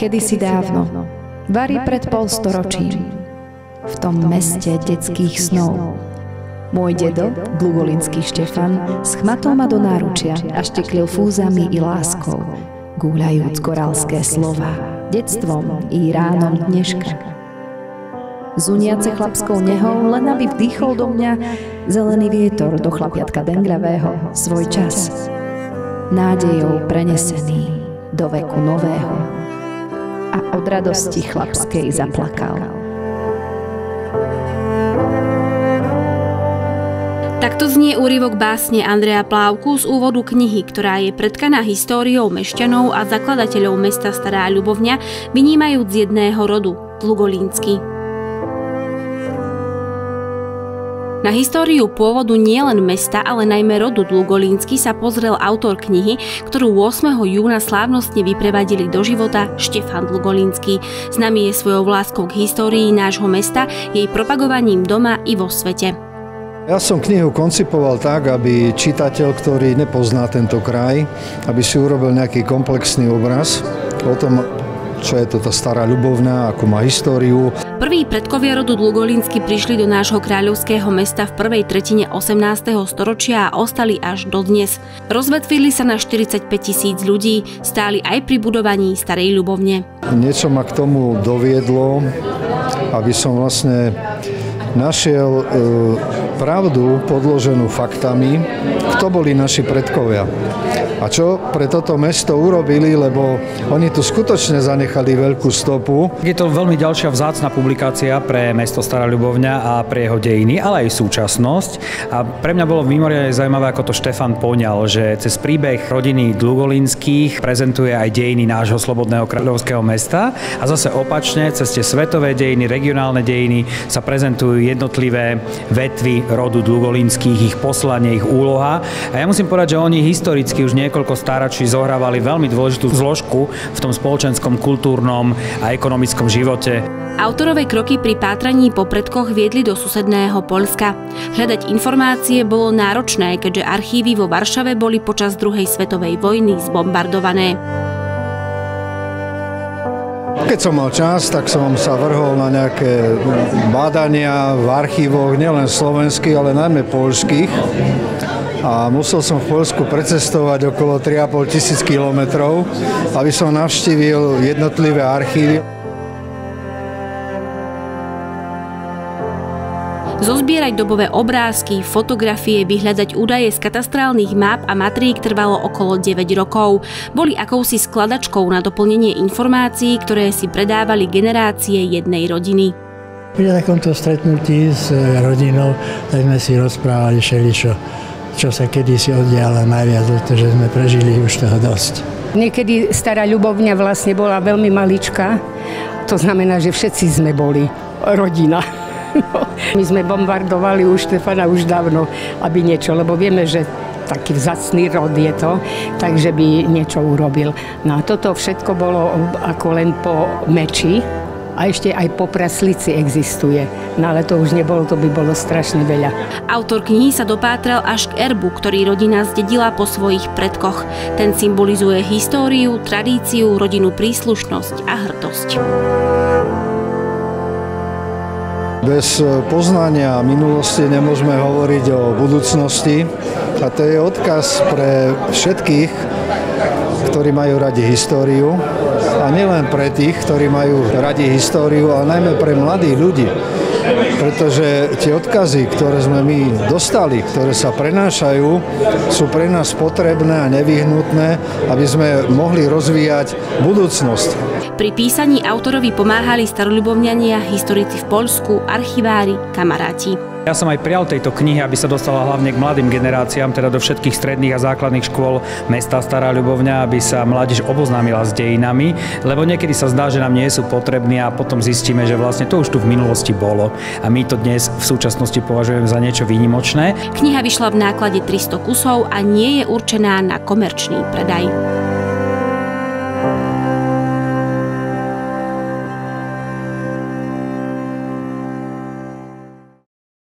kedysi dávno, vari pred polstoročím, v tom meste detských snov. Môj dedo, Dlugolinský Štefan, schmatol ma do náručia a šteklil fúzami i láskou, gúľajúc korálské slova, detstvom i ránom dneška. Zuniace chlapskou nehou, len aby vdýchol do mňa zelený vietor do chlapiatka dengravého svoj čas. Nádejou prenesený do veku nového a od radosti chlapskej zaplakal. Takto znie úryvok básne Andreja Plávku z úvodu knihy, ktorá je pretkaná históriou mešťanov a zakladateľov mesta Stará Ľubovňa, vynímajúc z jedného rodu, Dlugolínsky. Na históriu pôvodu nielen mesta, ale najmä rodu Dlugolínsky sa pozrel autor knihy, ktorú 8. júna slávnostne vyprevadili do života Štefan Dlugolínsky. Známy je svojou láskou k histórii nášho mesta, jej propagovaním doma i vo svete. Ja som knihu koncipoval tak, aby čitateľ, ktorý nepozná tento kraj, aby si urobil nejaký komplexný obraz o tom, čo je to tá Stará Ľubovňa, ako má históriu. Prví predkovia rodu Dlugolínsky prišli do nášho kráľovského mesta v prvej tretine 18. storočia a ostali až dodnes. Rozvetvili sa na 45 000 ľudí, stáli aj pri budovaní Starej Ľubovne. Niečo ma k tomu doviedlo, aby som vlastne našiel pravdu podloženú faktami, kto boli naši predkovia. A čo pre toto mesto urobili, lebo oni tu skutočne zanechali veľkú stopu. Je to veľmi ďalšia vzácna publikácia pre mesto Stará Ľubovňa a pre jeho dejiny, ale aj súčasnosť. A pre mňa bolo mimoriadne zaujímavé, ako to Štefan poňal, že cez príbeh rodiny Dlugolínskych prezentuje aj dejiny nášho slobodného kráľovského mesta a zase opačne, cez tie svetové dejiny, regionálne dejiny sa prezentujú jednotlivé vetvy rodu Dlugolínskych, ich poslanie, ich úloha. A ja musím povedať, že oni historicky už niekoľko stáročí zohrávali veľmi dôležitú zložku v tom spoločenskom, kultúrnom a ekonomickom živote. Autorové kroky pri pátraní po predkoch viedli do susedného Poľska. Hľadať informácie bolo náročné, keďže archívy vo Varšave boli počas druhej svetovej vojny zbombardované. Keď som mal čas, tak som sa vrhol na nejaké bádania v archívoch, nielen slovenských, ale najmä poľských. A musel som v Poľsku precestovať okolo 3 500 kilometrov, aby som navštívil jednotlivé archívy. Zozbierať dobové obrázky, fotografie, vyhľadať údaje z katastrálnych máp a matrík trvalo okolo 9 rokov. Boli akousi skladačkou na doplnenie informácií, ktoré si predávali generácie jednej rodiny. Pri takomto stretnutí s rodinou tak sme si rozprávali všeličo, čo sa kedysi oddialo najviac, pretože sme prežili už toho dosť. Niekedy Stará Ľubovňa vlastne bola veľmi maličká, to znamená, že všetci sme boli rodina. No, my sme bombardovali už Štefana už dávno, aby niečo, lebo vieme, že taký vzácny rod je to, takže by niečo urobil. No a toto všetko bolo ako len po meči a ešte aj po praslici existuje. No ale to už nebolo, to by bolo strašne veľa. Autor knihy sa dopátral až k erbu, ktorý rodina zdedila po svojich predkoch. Ten symbolizuje históriu, tradíciu, rodinnú príslušnosť a hrdosť. Bez poznania minulosti nemôžeme hovoriť o budúcnosti a to je odkaz pre všetkých, ktorí majú radi históriu a nielen pre tých, ktorí majú radi históriu, ale najmä pre mladých ľudí. Pretože tie odkazy, ktoré sme my dostali, ktoré sa prenášajú, sú pre nás potrebné a nevyhnutné, aby sme mohli rozvíjať budúcnosť. Pri písaní autorovi pomáhali staroľubovňania, historici v Poľsku, archivári, kamaráti. Ja som aj prijal tejto knihy, aby sa dostala hlavne k mladým generáciám, teda do všetkých stredných a základných škôl mesta Stará Ľubovňa, aby sa mládež oboznámila s dejinami, lebo niekedy sa zdá, že nám nie sú potrební a potom zistíme, že vlastne to už tu v minulosti bolo a my to dnes v súčasnosti považujeme za niečo výnimočné. Kniha vyšla v náklade 300 kusov a nie je určená na komerčný predaj.